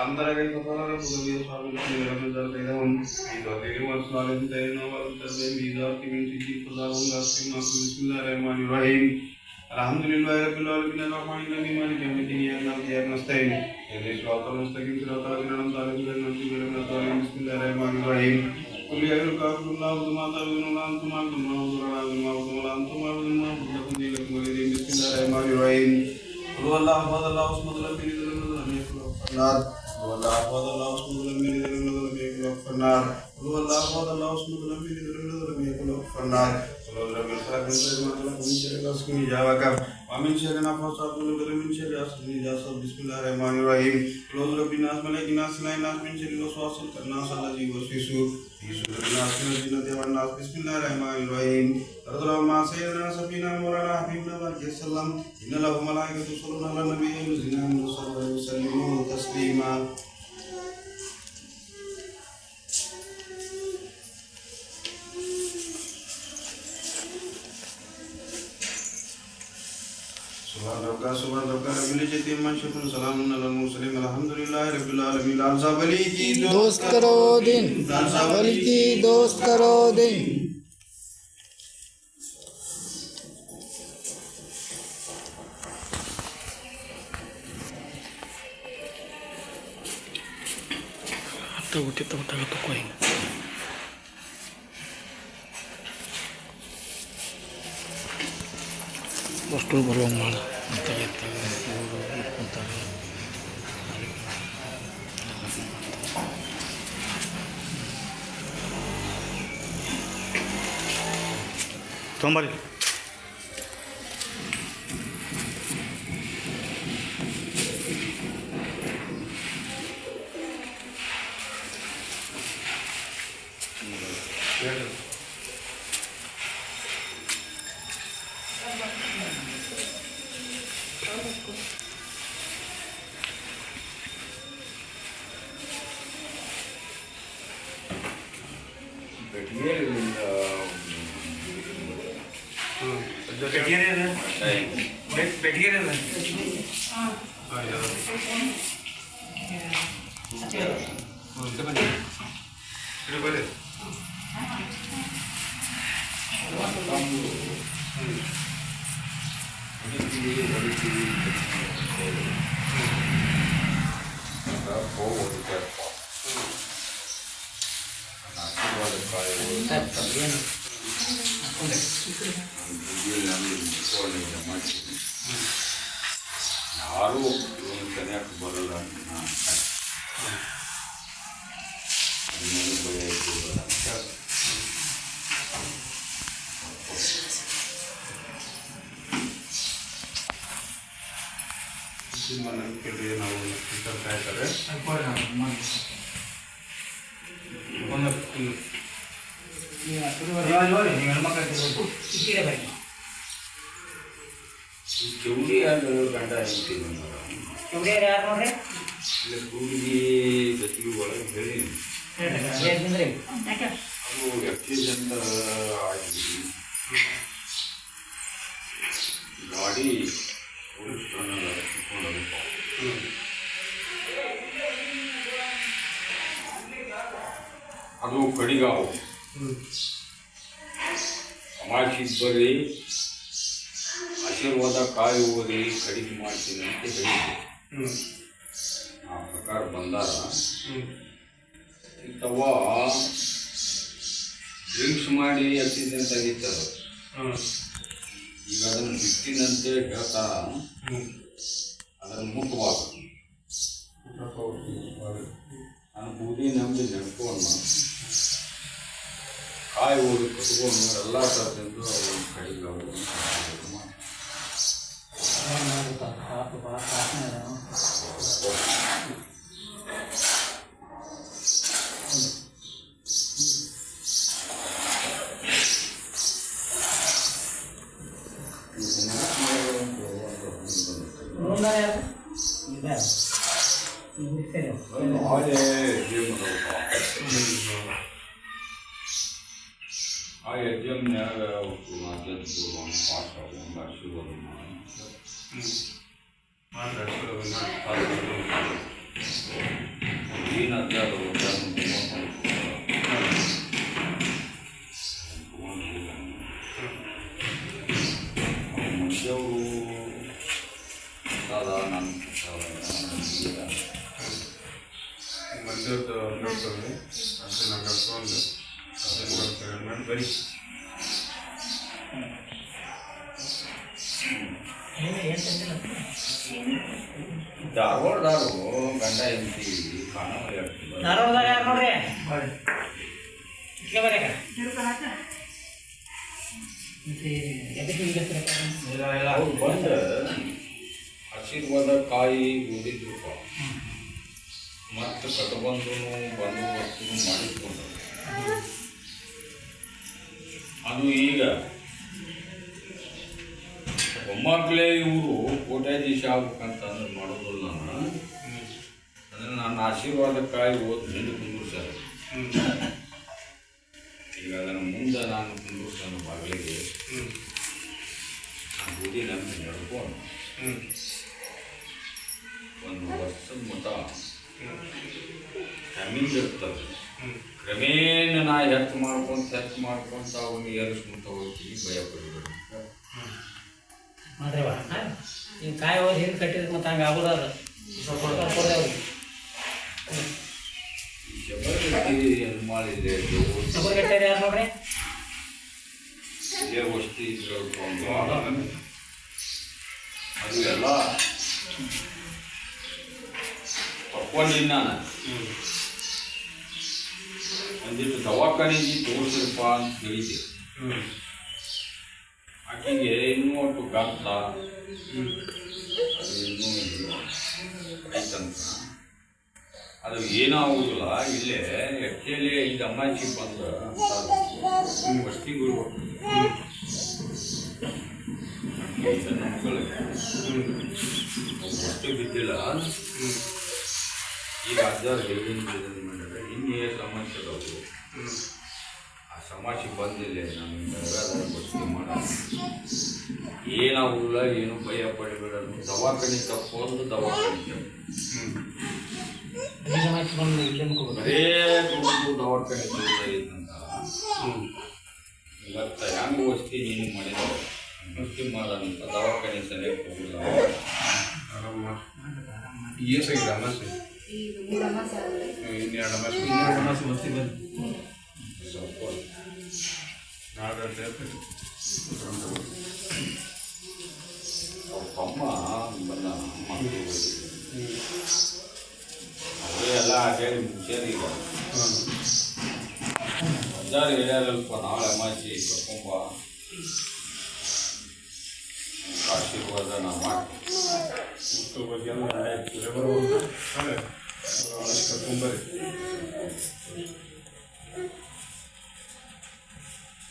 Andra che parlare pure io so che mi era da te un video che io so che te no va da me video che mi ci può unga sima bismillahirrahmanirrahim alhamdulillahi rabbil alamin arrahmanir rahim maliki yawmiddin iyyaka na'budu wa iyyaka nasta'in ihdinas siratal mustaqim siratal ladzina an'amta alaihim bismillahirrahmanirrahim qul ya ayyuhal kafirun la a'budu ma ta'budun la antum a'budun ma a'budu wa la antum a'budun ma a'budu lakum dinukum waliyadin bismillahirrahmanirrahim qul huwallahu ahad allahu samad lam yalid wa lam yulad wa lam yakul lahu kufuwan ahad والله أحد الله الصمد لم يلد ولم يولد ولم يكن له كفوا أحد والله أحد الله الصمد لم يلد ولم يولد ولم يكن له كفوا أحد قل رب الفلق من شر ما خلق ومن شر غاسق إذا وقب ومن شر النفاثات في العقد ومن شر حاسد إذا حسد بسم الله الرحمن الرحيم قل رب الناس ملك الناس إله الناس من شر الوسواس الخناس الذي يوسوس في صدور الناس من الجنة والناس بسم الله الرحمن الرحيم ترى ما سيدنا سفينا مولانا حبيبنا بارك السلام إن له ملائكة يصلون على النبي والذين آمنوا صلوا عليه وسلموا تسليما سبحان ربك رب العزة عما يصفون سلام على المرسلين الحمد لله رب العالمين लाल सावली की दोस्त करो दिन लाल सावली की दोस्त करो दिन तो उठे तो कोई Postur bolong malah kita kembali ಯಾರು ಸರಿಯಾಗಿ ಬರಲ್ಲ ನಾವು ತರ್ತಾ ಇದ್ದಾರೆ ಚೌಡಿ ಅದು ಗಂಡ ಹೇಳ್ತೀನಿ ಚೌಡಿ ಯಾರು ನೋಡ್ರಿ ಇಲ್ಲ ಕೂಡಿಗೆ ಜೊತೆಗೆ ಒಳಗೆ ಹೇಳಿ ಅದು ಆಕ್ಸಿಡೆಂಟ್ ಆಗಿ ಗಾಡಿ ಅದು ಕಡಿಗಾವು ಅಮಾಶಿಬ್ಬರಿ ಆಶೀರ್ವಾದ ಕಾಯುವುದೇ ಕಡಿಮೆ ಮಾಡ್ತೀನಿ ಅಂತ ಹೇಳಿದ್ದೆ. ಆ ಪ್ರಕಾರ ಬಂದಾರ ಇಂಥವ ಡ್ರಿಂಕ್ಸ್ ಮಾಡಿ ಆಕ್ಸಿಡೆಂಟ್ ಆಗಿತ್ತದ. ಈಗ ಅದನ್ನು ಬಿಟ್ಟಿನಂತೆ ಹೇಳ್ತಾರ, ಅದನ್ನು ಮುಟ್ಟಬಾರ್ದು. ನಾನು ಬೂದಿ ನಂಬಿ ನೆನಪುವನ್ನು ಕಾಯುವುದು ಕಟ್ಕೊಂಡು ಎಲ್ಲ ಥರದಿಂದ ಅವರು ಕಡಿಗೆ ಅವರು ಆ ಯಜ್ಞನ್ಯಾಗ ಆಶೀರ್ವಾದ ಮಾಡಿ ಏನಂದ್ರೆ ಅದು ಮನುಷ್ಯವರು ನನ್ನ ಮಂದಿರದ್ದು ನಡ್ಸೋದು ಅದನ್ನು ಕರ್ಕೊಂಡು ಅದನ್ನು ಮಾಡಿ ಬರೀ ಧಾರವಾಡದಾರು ಗಂಡ ಹೆಂಡತಿ ಕಾಣವಲ್ಲಿ ಧಾರವಾಡದಾಗ ಯಾರು ನೋಡ್ರಿ ಅವ್ರು ಬಂದು ಆಶೀರ್ವಾದ ಕಾಯಿ ಓದಿದ್ರಪ್ಪ ಮತ್ತು ಕಟ್ಬಂದು ಬಂದು ವಸ್ತು ಮಾಡಿಸ್ಕೊಂಡ್ರು. ಅದು ಈಗ ಒಮ್ಮಕ್ಕಳೇ ಇವರು ಕೋಟ್ಯಾಧೀಶ ಆಗ್ಬೇಕಂತ ಅಂದ್ರೆ ಮಾಡೋದಿಲ್ಲ ನಾನು. ಅಂದರೆ ನನ್ನ ಆಶೀರ್ವಾದಕ್ಕಾಗಿ ಓದಿ ಹಿಂದೆ ಕುಂದಿರ್ತಾರೆ. ಈಗ ಅದನ್ನು ಮುಂದೆ ನಾನು ಕುಂದಿರ್ತಾನೆ ಬಾಗಿಲಿಗೆ ಆ ಗುಡಿ ನಮಗೆ ನಡ್ಕೊಂಡು ಒಂದು ವರ್ಷದ ಮತ ಕಮ್ಮಿಂದಿರ್ತದೆ. ಕ್ರಮೇಣ ನಾ ಹೆಚ್ಚು ಮಾಡ್ಕೊಂತ ಅವನು ಏರಿಸ್ಕೊಂತ ಹೋಗ್ತೀವಿ. ಭಯ ಪಡಿಬೇಡ ಮಾಡ್ರಿವ ಈಗ ಕಾಯಿ ಹೋಗಿ ಹಿಂದೆ ಕಟ್ಟಿದ್ರೆ ಮತ್ತೆ ಹಂಗೆ ಆಗೋದು ಅದು ಮಾಡಿದೆ ಸಬರ್ ಕಟ್ಟಾರ ಯಾರು ನೋಡ್ರಿ ಇದೇ ವಸ್ತಿ ತಿಳ್ಕೊಂಡು ಅದು ಎಲ್ಲ ತಕ್ಕೊಂಡಿನಿ ನಾನು. ಒಂದಿಟ್ಟು ದವಾಖಾನೆಗೆ ತೋರಿಸ್ರಪ್ಪ ಅಂತ ಹೇಳಿದ್ದೆ. ಆಕೆಗೆ ಇನ್ನೂ ಒಟ್ಟು ಗಾತ್ರ ಅದು ಇನ್ನೂ ಐತಂತ. ಅದು ಏನಾಗುವುದಿಲ್ಲ. ಇಲ್ಲೇ ಎಟ್ಟೆಲೆ ಇದು ಅಮ್ಮಾಚಿ ಬಂದು ವಸ್ತಿಗಳು ವಸ್ತು ಬಿದ್ದಿಲ್ಲ. ಈಗ ಅಜ್ಜಾರು ಹೇಳಿದ್ರೆ ಮಾಡಿದ್ರೆ ಇನ್ನೇ ಸಮಸ್ಯೆ ಅದಾವು. ಆ ಸಮಸ್ಯೆ ಬಂದಿಲ್ಲ. ನಮ್ಗೆ ವಸ್ತು ಮಾಡ ಏನಾಗುದಿಲ್ಲ. ಏನು ಭಯ ಪಡಿಬೇಡ. ದವಾಖಾನೆ ತಕ್ಕೊಂಡು ದವಾಖಾನೆ ಬರೇ ದವಾಖಾನೆ ಐತಂತ. ಇವತ್ತು ಹೆಂಗೆ ವಸ್ತಿ ನೀನು ಮಾಡಿದ್ರೆ ವಸ್ತಿ ಮಾಡೋದಂತ ದವಾಖಾನೆ ಸರಿಯಾಗಿ ಹೋಗಿಲ್ಲ. ಆರಾಮ ಏಸಾಗಿದೆ ಅಮಾಸೆ ಇನ್ನೆರಡು ಅಮಾಸೆ ವಸ್ತಿ ಬಂದು ಸ್ವಲ್ಪ ನಾಳೆ ಅಮ್ಮ ಬಂದ ಮಕ್ಕಳು ಅವರೇ ಎಲ್ಲ ಅಡ್ಡಾಡಿ ಮುಗಿಸ್ಯಾರ. ಈಗ ಅಜ್ಜಾರು ಹೇಳ್ಯಾರಲ್ಪ ನಾಳೆ ಅಮಾಸಿ ಕರ್ಕೊಂಬ ಆಶೀರ್ವಾದ ನಾವು ಮಾಡ್ತೀವಿ. ಬಗ್ಗೆ ಎಲ್ಲ ಬರ್ಬೋದು ಕರ್ಕೊಂಬರಿ.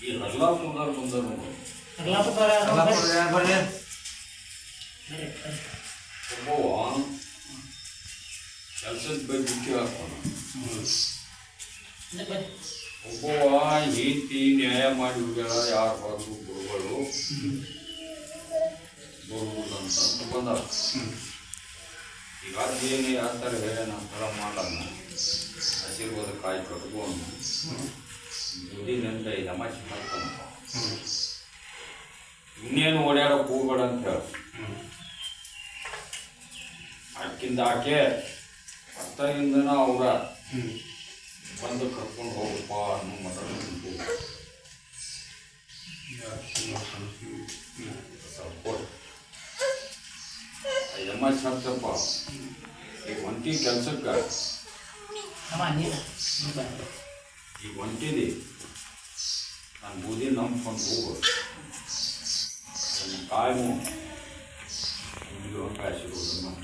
ಈ ಹರ್ಲಾಪುರದವ್ರು ಬಂದರು ಒಬ್ಬವ ಕೆಲಸದ ಬಗ್ಗೆ ಬಿಟ್ಟು ಹಾಕೋಣ. ಒಬ್ಬವ ಹೆಂಡತಿ ನ್ಯಾಯ ಮಾಡಿ ಹೋಗ್ಯಾಳ. ಯಾರು ಬಂದು ಗುರುಗಳು ಬರುವುದಂತ ಬಂದಾರ. ಈಗ ಅದೇನು ಯಾವ ಥರ ಹೇಳ ನಮ್ಮ ಥರ ಮಾಡೋಣ. ಆಶೀರ್ವಾದ ಕಾಯಿ ಕಟ್ಕೊಂಡು ದುಡ್ಡಿನಿಂದ ಈ ತಮಾಷೆ ಮಾಡ್ತಾನ. ಇನ್ನೇನು ಓಡಾಡೋಕೆ ಹೋಗ್ಬೇಡ ಅಂತ ಹೇಳ. ಆಕಿಂದ ಆಕೆ ಅರ್ಥದಿಂದನ ಅವ್ರ ಬಂದು ಕರ್ಕೊಂಡು ಹೋಗಪ್ಪ ಅನ್ನೋ ಮಾತಾಡ್ಕೊಂಡು ಸಪೋರ್ಟ್ ಯಮ್ಮ ಸಾಕ್ತಪ್ಪ. ಈಗ ಒಂಟಿ ಕೆಲ್ಸಕ್ಕೆ ಈಗ ಹೊಂಟಿದೆ. ನಾನು ಬೂದಿ ನಂಬ್ಕೊಂಡು ಹೋಗು. ಕಾಯಮು ಆಶೀರ್ವಾದ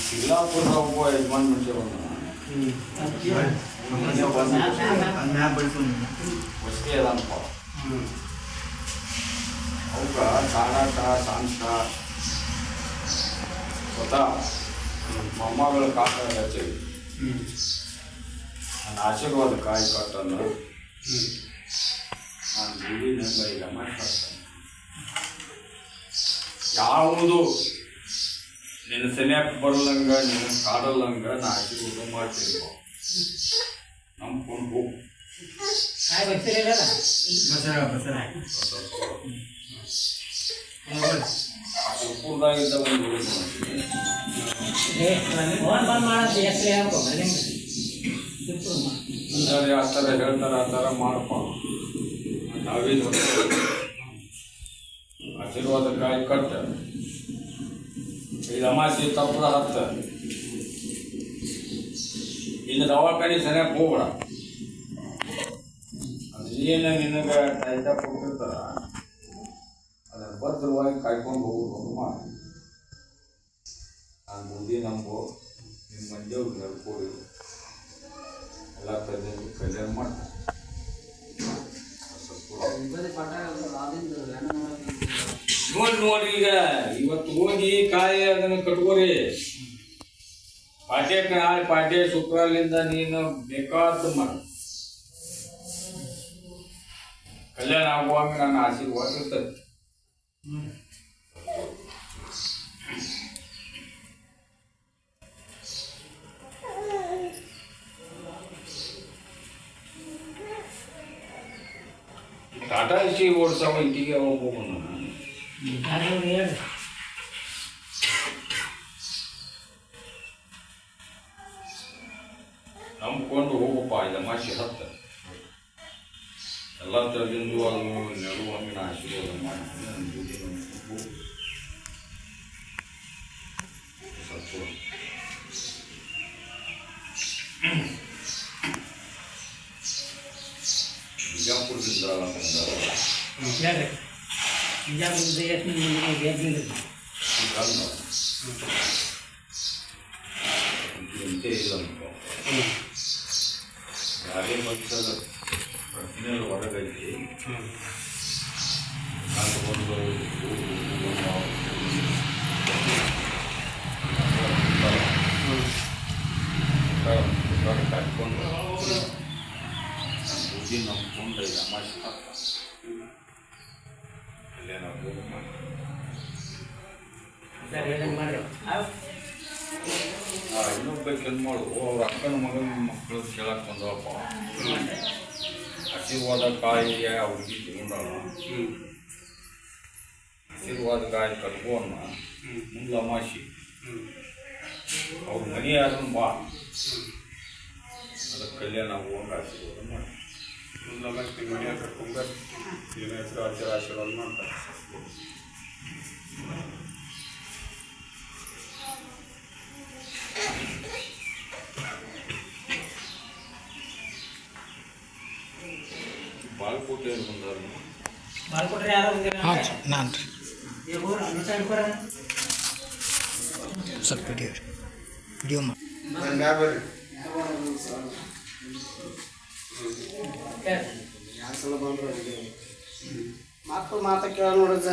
ಸಿಲ್ಲಾಪುರದ ಒಬ್ಬ ಯಜಮಾನ್ ಮುಂಚೆ ವಸ್ತಿ ಅದನಪ್ಪ. ಅವಕ್ಕ ಕಾಡಾಟ ಸಾಂತ ಸ್ವತಃ ಮೊಮ್ಮಗಳ ಕಾಟ ಹಚ್ಚಿ ನನ್ನ ಆಶೀರ್ವಾದ ಕಾಯಿ ಕಟ್ಟನ್ನು ನಾನು ದುಡ್ಡಿನಿಂದ ಈಗ ಮಾತಾಡ್ತೇನೆ. ಯಾವುದು ನಿನ್ನ ಸೆನ್ಯಾಕ ಬರಲಂಗ ನಿನ್ನ ಕಾಡಲ್ಲಂಗ ನಾ ಆಶೀರ್ವಾದ ಮಾಡ್ತೀನಿ ನಂಬ್ಕೊಂಡು ಹೋಗು. ಸುರ್ಪುರದಾಗಿದ್ದ ಒಂದು ಆ ಥರ ಹೇಳ್ತಾರೆ, ಆ ಥರ ಮಾಡಪ್ಪ. ನಾವೇನು ಆಶೀರ್ವಾದ ಕಾಯಿ ಕಟ್ಟ ಇದು ಅಮಾಸಿ ತಪ್ಪದ ಹತ್ತ ಇನ್ನು ದವಾಖಾನೆ ಸರಿಯಾಗಿ ಹೋಗ್ಬೇಡ. ಅದು ಏನು ನಿನಗೆ ಟೈಟ ಕೊಟ್ಟಿರ್ತಾರ ಅದರ ಭದ್ರವಾಗಿ ಕಾಯ್ಕೊಂಡು ಹೋಗೋದು ಮಾಡಿ. ನಾನು ಬುದ್ಧಿ ನಂಬು ನಿಮ್ಮ ಮಂದಿಯವ್ರು ಹೇಳ್ಕೊಡಿ, ಎಲ್ಲ ಕಲ್ಯಾಣ ಮಾಡ್ತಾರೆ. ನೋಡಿ ಈಗ ಇವತ್ತು ಹೋಗಿ ಕಾಯಿ ಅದನ್ನು ಕಟ್ಕೋರಿ. ಪಾಠ್ಯ ನಾಳೆ ಪಾಠ್ಯ ಶುಕ್ರವಾರದಿಂದ ನೀನು ಬೇಕಾದ್ದು ಮಾಡಿ ಕಲ್ಯಾಣ ಆಗುವಾಗ ನನ್ನ ಆಶೀರ್ವಾದ ಇರ್ತದೆ. ಟಾಟಾ ಇಸಿ ಓಡಿಸೋ ಇಂಟಿಗೆ ಹೋಗ್ಬೇಕು ನಾನು. ನಂಬ್ಕೊಂಡು ಹೋಗಪ್ಪ. ಇದು ಮಾಸಿ ಹತ್ತ ಎಲ್ಲ ಥರದಿಂದ ಅದು ನೆಡುವಂಗೆ ನಾ ಆಶೀರ್ವಾದ ಮಾಡ್ತೀನಿ. ನನ್ನ ಬುದ್ಧಿ ನಂಬಿಕೊಂಡು ಬಿಜಾಪುರದಿಂದ ಎಂತೆ ಇಲ್ಲ ಅನ್ಕೋ. ಯಾರೇ ಮನುಷ್ಯದ ಪ್ರತಿನಲ್ಲಿ ಹೊರಗೈತಿ ಒಂದು ಕಟ್ಕೊಂಡು ಬುದ್ಧಿ ನಂಬ್ಕೊಂಡು ಅಮಾಸಿ ಅಲ್ಲೇ ನಾವು ಇನ್ನೊಬ್ಬ ಕೆಲಸ ಮಾಡು. ಅವ್ರ ಅಕ್ಕನ ಮಗನ ಮಕ್ಕಳು ಕೇಳಕ್ಕೆ ಬಂದವಪ್ಪ. ಆಶೀರ್ವಾದ ಕಾಯಿ ಅವ್ರಿಗೆ ತಗೊಂಡಾಳ. ಆಶೀರ್ವಾದ ಕಾಯಿ ಕಟ್ಕೋಣ ಮುಂದೆ ಅಮಾಸಿ ಅವ್ರ ಮನೆ ಯಾರನ್ನು ಬಾ ಅದಕ್ಕೆ ಕಲ್ಯಾಣ ಆಗುವಂಗೆ ಆಶೀರ್ವಾದ ಮಾಡಿ. ಮುಂದೆ ಅಮಾಸಿ ಮನೆ ಕಟ್ಕೊಂಡು ಏನೇ ಹೆಸರು ಆಶೀರ್ವಾದ ಮಾಡ್ತಾರೆ. ಬಾಲ್ಕೋಟೆ ಬಂದಾರ ನಾನು ಸ್ವಲ್ಪ ವಿಡಿಯೋ ಮಾಡಿ ಮಾತ ಕೇಳ ನೋಡಿದ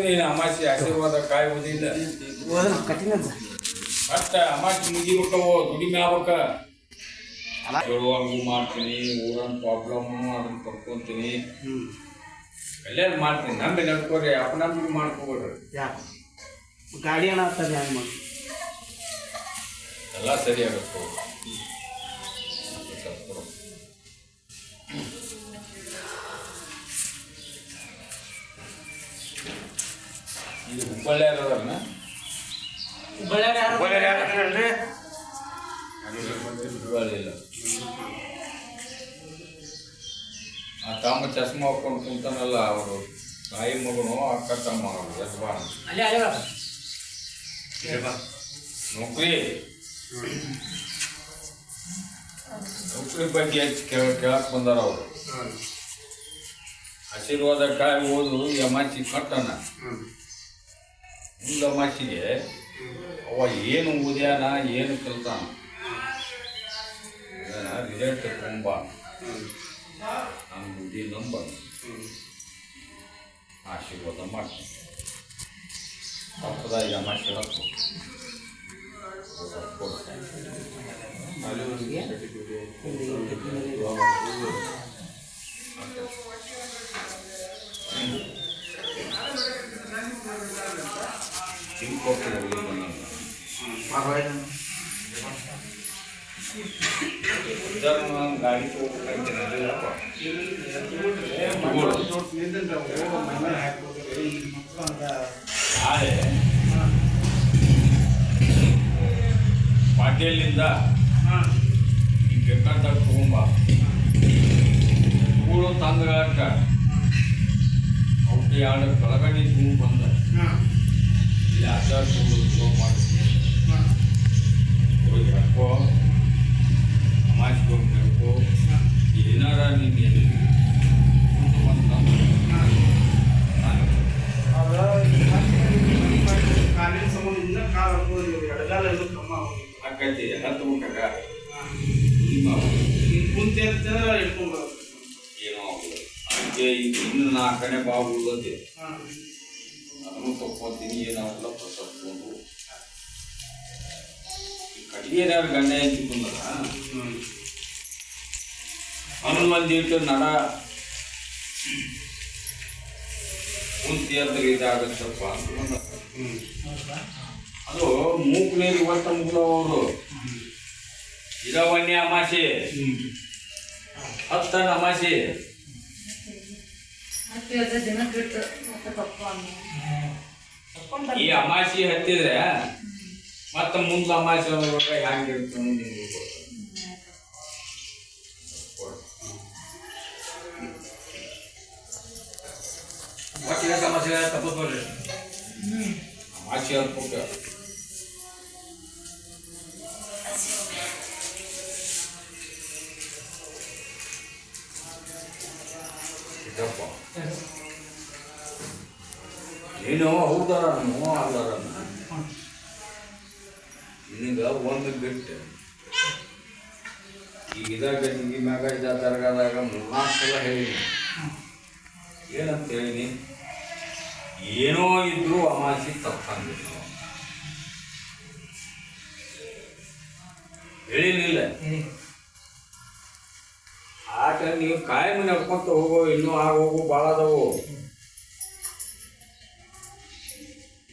ನೀನು ಅಮಾಸಿ ಆಶೀರ್ವಾದ ಕಾಯುವುದಿಲ್ಲ. ಕಠಿಣ ಮತ್ತೆ ಅಮಾಸಿ ಮುಗಿಬೇಕವು ದುಡಿಮೆ ಆಗ್ಬೇಕ. ಹೇಳುವಾಗೂ ಮಾಡ್ತೀನಿ, ಊರನ್ನ ಪ್ರಾಬ್ಲಮ್ಮು ಅದನ್ನು ಕರ್ಕೊಂತೀನಿ, ಕಲ್ಯಾಣ ಮಾಡ್ತೀನಿ. ನಂಬಿ ನಡ್ಕೋರಿ, ಅಪನಂಬಿಕೆ ಮಾಡ್ಕೋಬೇಡ್ರಿ. ಗಾಡಿ ಏನ ಆಗ್ತದೆ ಹ್ಯಾಂಗ ಮಾಡಿ ಎಲ್ಲ ಸರಿ ಆಗುತ್ತೆ. ಇದು ಹುಬ್ಬಳ್ಳಿಯಾರ ಅದಾರನ? ಹುಬ್ಬಳ್ಳಿ ಇಲ್ಲ. ಆ ತಮ್ಮ ಚಸ್ಮಾ ಹಾಕೊಂಡು ಕುಂತಾನಲ್ಲ ಅವರು ತಾಯಿ ಮಗನು ಅಕ್ಕ ತಮ್ಮ ಯಜಮಾನ ನೌಕರಿ ಬಗ್ಗೆ ಕೇಳಕ್ ಬಂದಾರ ಅವರು. ಆಶೀರ್ವಾದ ಕಾಯಿ ಓದು ಅಮಾಸಿ ಕಟ್ಟನ ಮುಂದೆ ಅಮಾಸಿಗೆ ಅವ ಏನು ಓದ್ಯಾನ ಏನು ಕಲ್ತಾನ ರಿಸಲ್ಟ್ ತುಂಬ ನಾನು ಬುದ್ಧಿ ನಂಬ ಆಶೀರ್ವಾದ ಮಾಡ್ತೀನಿ. ತಪ್ಪದ ಈಗ ಅಮಾಸಿ ಹತ್ತು ಗಾಡಿ ನಾಳೆ ಪಾಟೇಲಿಂದ ಈಗ ಬೇಕಾದಾಗ ತಗೊಂಬ ಕೂಳು ತಂದಗಾಕ ಅವಕ್ಕೆ ಎರಡು ಕಳಗಡಿ ತಗೊಂಡು ಬಂದ ಇಲ್ಲಿ ಆಚಾರ ತಗೊಂಡು ಮಾಡಿ ಹೋಗಿ ಹಾಕೋ ಅಮಾಸ್ಗೆ ಹೋಗ್ಬೇಕು ಏನಾರ ನೀನು ಎಲ್ಲಿ ಕಾಲಿನ ಸಂಬಂಧದಿಂದ ಕಾಲು ಎಡಗಾಲ ಎಲ್ಲ ಕಮ್ಮ ಆಕೈತಿ ಎಲ್ಲ ತಗೊಂಡಾಗ ಕುಂತೆ ಇಟ್ಕೊಂಡು ಏನೋ ಆಗೋದು ಅದಕ್ಕೆ ಈಗ ಇನ್ನು 4ನೇ ಬಾವು ಉಳಿದೈತಿ ಅದನ್ನು ತಕ್ಕೊತೀನಿ ಏನಾಗಲ್ಲ ತಗೊಂಡು ಕಟ್ಟಿಗೆ ಏನಾದ್ರು ಗಂಡ ಹಂಚಿಕೊಂಡಲ್ಲ ಅವನು ಒಂದಿಟ್ಟು ನಡ ಕುಂತಿ ಅಂತ ಇದಾಗತ್ತಪ್ಪ ಅಂತ ಅದು ಮೂಕ್ನೇರಿ ಒಟ್ಟ ಮುಗ್ದವರು ಇದವನ್ನೇ ಅಮಾಸೆ 10 ಅಮಾಸೆ ಈ ಅಮಾಸೆ ಹತ್ತಿದ್ರೆ ಮತ್ತೆ ಮುಂದೆ ಅಮಾಸೆ ಹೆಂಗಿರುತ್ತೆ ನಿಮ್ಗೆ ಸಮಸ್ಯೆ ತಪ್ಪಿಸ್ಕೊಳ್ರಿ ಅಮಾಸೆ ಹತ್ಬೇಕು ನೀನು ಹೌದಾರ ಅಲ್ಲಾರ ನಿನಗ ಒಂದು ಬಿಟ್ಟು ಈಗ ಗಂಜಿಗೆ ಮ್ಯಾಗ ದರ್ಗಾದಾಗ 3-4 ಸಲ ಹೇಳಿನಿ ಏನಂತ ಹೇಳಿನಿ ಏನೋ ಇದ್ರು ಅಮಾಸಿ ತಪ್ಪಂಗಿಲ್ಲ ಹೇಳಿನಿಲ್ಲ ಆಟ ನೀವು ಕಾಯಂ ನಡ್ಕೊಂತ ಹೋಗೋ ಇನ್ನೂ ಆಗೋಗು ಭಾಳ ಅದಾವು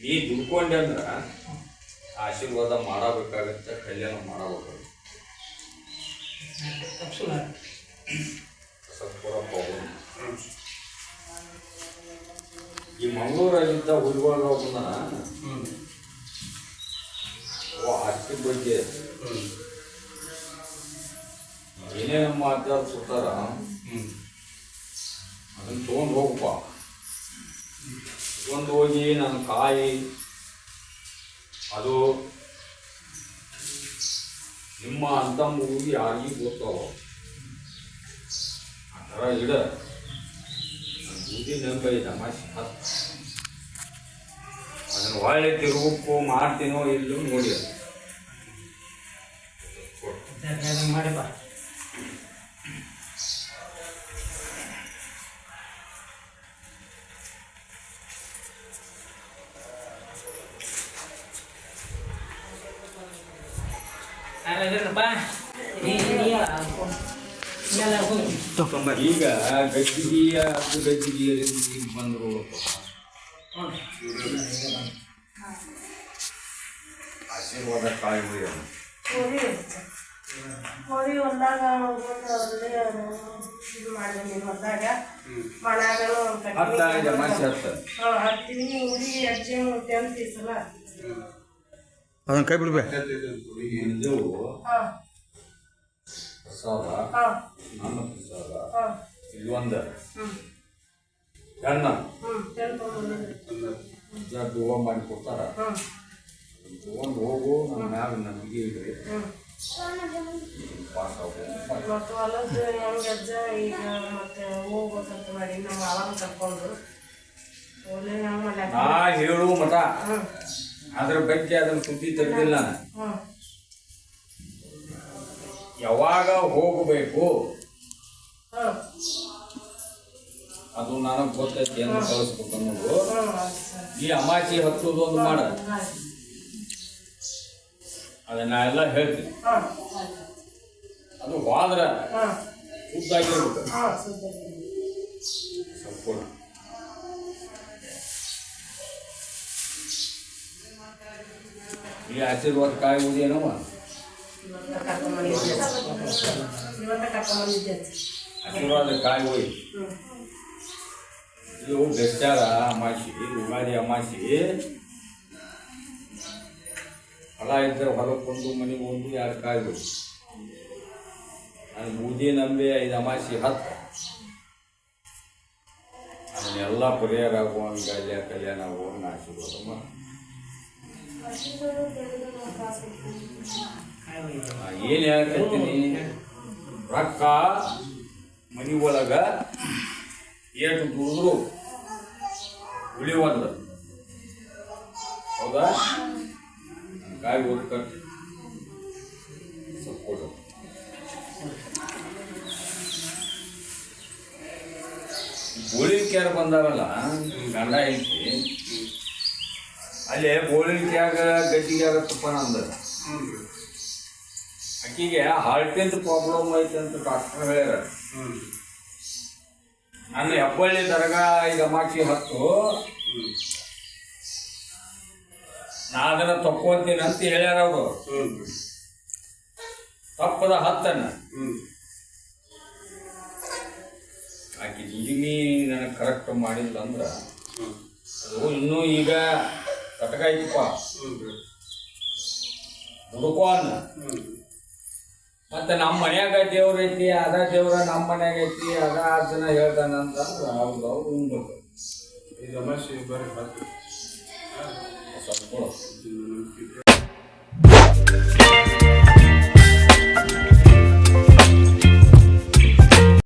ನೀ ದುಡ್ಕೊಂಡೆ ಅಂದ್ರೆ ಆಶೀರ್ವಾದ ಮಾಡಬೇಕಾಗತ್ತೆ ಕಲ್ಯಾಣ ಮಾಡಬೇಕಾಗುತ್ತೆ ಸತ್ಪುರಪ್ಪ ಈ ಮಂಗಳೂರಾಗಿದ್ದ ಹುಡುಗ ಒಬ್ಬನ ಆಸ್ತಿ ಬಗ್ಗೆ ಏನೇನು ಮಾತಾಡ್ಸುತ್ತಾರ ಅದನ್ನು ತೊಗೊಂಡು ಹೋಗಪ್ಪ ತೊಗೊಂಡು ಹೋಗಿ ನನ್ನ ಕಾಯಿ ಅದು ನಿಮ್ಮ ಅಂತ ಮೂಗಿ ಯಾರಿಗೂ ಗೊತ್ತಾವ ಆ ಥರ ಇಡ ಬೂದಿ ನೆಂಬೈ ತಮಾಷೆ ಅದನ್ನು ಒಳ್ಳೆ ತಿರುಗಕ್ಕೂ ಮಾಡ್ತೀನೋ ಇಲ್ಲೂ ನೋಡಿ ಮಾಡಿಪ್ಪ ಈಗ ಗಜ್ಜಿಗೆ ಅದು ಗಜ್ಜಿಗೆ ಬಂದರು ಆಶೀರ್ವಾದ ಕಾಯಿ ಹೋಳಿ ಹೊಲ್ದಾಗ ಇದು ಮಾಡಿದ್ವಿ ಹೊಲ್ದಾಗ ಮನ್ಯಾಗನು ಹತ್ತೀನಿ ಉಡಿ ಅಜ್ಜಿ ಮುದ್ದೆ ಸಲ ಅದನ್ನ ಕೈ ಬಿಡ್ಬೇ ಪ್ರಸಾದ ನನ್ನ ಪ್ರಸಾದ ಇಲ್ಲೊಂದು ಹೆಣ್ಣ ಹೂವು ಮಾಡಿ ಕೊಡ್ತಾರ ತಗೊಂಡು ಹೋಗು ನಮ್ಮ ಮ್ಯಾಗ ನಂಬಿಕೆ ಇಡ್ರಿ ಪಾಸ್ ಮತ್ತು ಹೊಲದ ಹೆಂಗೆ ಅಜ್ಜ ಈಗ ಮತ್ತೆ ಹೋಗ್ಬೇಕಂತ ಮಾಡಿ ನಮ್ಮ ಅವಾಗ ಕರ್ಕೊಂಡು ನಾ ಹೇಳು ಮಠ ಅದ್ರ ಬಗ್ಗೆ ಅದನ್ನ ಸುದ್ದಿ ತೆಗೆದಿಲ್ಲ ನಾನು ಯಾವಾಗ ಹೋಗಬೇಕು ಅದು ನನಗೆ ಗೊತ್ತೈತಿ ಅಂತ ಕಳಿಸ್ಬೇಕು ಅನ್ನೋದು ಈ ಅಮಾಚಿ ಹತ್ತೋದು ಒಂದು ಮಾಡ ಅದನ್ನ ಎಲ್ಲ ಹೇಳ್ತೀನಿ ಅದು ಹೋದ್ರ ಶುದ್ಧಾಗಿರ್ಬೇಕು ಸಂಪೂರ್ಣ ಈ ಆಶೀರ್ವಾದ ಕಾಯಿ ಉದೇನವ ಇವತ್ತ ಕರ್ಕೊಂಬಂದಿದ್ದೆ ಆಶೀರ್ವಾದ ಕಾಯಿ ಹೋಯ್ ಇದು ಬೆಚ್ಚಾರ ಅಮಾಸಿ ಯುಗಾದಿ ಅಮಾಸಿ ಹೊಲ ಇದ್ದರೆ ಹೊಲಕ್ಕೊಂದು ಮನೆಗೆ ಒಂದು 2 ಕಾಯಿ ಹೋಯ್ ನಾನು ಬೂದಿ ನಂಬಿ 5 ಅಮಾಸಿ 10 ಅದನ್ನೆಲ್ಲ ಪರಿಹಾರ ಆಗುವಂಗೆ ಅಲ್ಲೇ ಕಲ್ಯಾಣ ಆಗುವಂಗೆ ಆಶೀರ್ವಾದ ಮಾಡಿ ಏನು ಹೇಳಕತ್ತೀನಿ ರೊಕ್ಕ ಮನೆ ಒಳಗೆ ಏಟು ದುಡಿದ್ರು ಉಳಿವಲ್ಲ ಹೌದಾ ಕಾಯಿ ಓದ್ಕಟ್ಟು ಸಪೋರ್ಟ್ ಬೋಳಿಕ್ಯಾರ ಬಂದಾರಲ್ಲ ಗಂಡ ಐತಿ ಅಲ್ಲೇ ಬೋಳಿಕ್ಯಾಗ ಗಟ್ಟಿಗೆ ಆಗತ್ತಪ್ಪ ಅಂದ ಆಕಿಗೆ ಹಾರ್ಟಿಂದ ಪ್ರಾಬ್ಲಮ್ ಐತೆ ಅಂತ ಡಾಕ್ಟರ್ ಹೇಳ್ಯಾರ ನಾನು ಹೆಬ್ಬಳ್ಳಿ ದರ್ಗಾ 5 ಅಮಾಸಿ 10 ನಾ ಅದನ್ನ ತಕ್ಕೊಂತೀನಿ ಅಂತ ಹೇಳ್ಯಾರ ಅವರು ತಪ್ಪದ 10 ಆಕೆ ದುಡಿಮೆ ನನಗೆ ಕರೆಕ್ಟ್ ಮಾಡಿಲ್ಲ ಅಂದ್ರೆ ಅದು ಇನ್ನೂ ಈಗ ಕಟಕಾಯ್ತಪ್ಪ ದುಡ್ಕೋನ ಮತ್ತೆ ನಮ್ಮ ಮನ್ಯಾಗ ದೇವ್ರ ಐತಿ ಅದ ದೇವ್ರ ನಮ್ಮ ಮನ್ಯಾಗ ಐತಿ ಅದ ಜನ ಹೇಳ್ತಾನ ಅಂತಂದ್ರೆ ಹೌದು ಅವ್ರು ಉಣ್ಬೇಕು ಇದು ಅಮಾಸಿ ಬರೀ 10 ಸ್ವಲ್ಪ